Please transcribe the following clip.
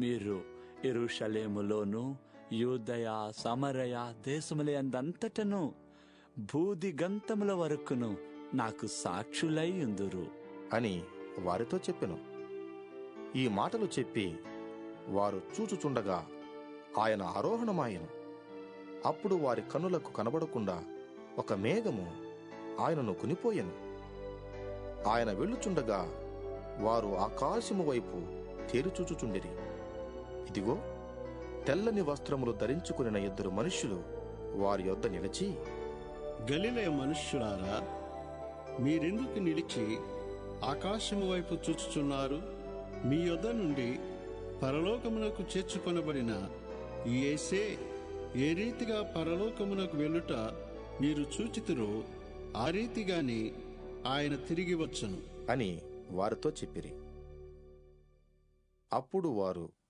మీరు యెరూషలేములోను యూదయ సమరయ దేశములందంతటను భూదిగంతముల వరకును నాకు సాక్షులై ఉందురు అని వారితో చెప్పెను. ఈ మాటలు చెప్పి వారు చూచుచుండగా ఆయన ఆరోహణమాయెను. అప్పుడు వారి కన్నులకు కనబడకుండా ఒక మేఘము ఆయనను కొనిపోయెను. ఆయన వెళ్ళుచుండగా వారు ఆకాశము వైపు తేరిచూచుచుండిరి. ఇదిగో, తెల్లని వస్త్రములు ధరించుకునిన 2 మనుష్యులు వారి యొద్ద నిలిచి, గలిలయ మనుష్యులారా, మీరెందుకు నిలిచి ఆకాశము వైపు చూచుచున్నారు? మీ యొద్ద నుండి పరలోకమునకు చేర్చుకొనబడిన ఈ యేసే ఏ రీతిగా పరలోకమునకు వెళ్ళుట మీరు చూచితురో ఆ రీతిగానే ఆయన తిరిగి వచ్చును అని వారితో చెప్పిరి. అప్పుడు వారు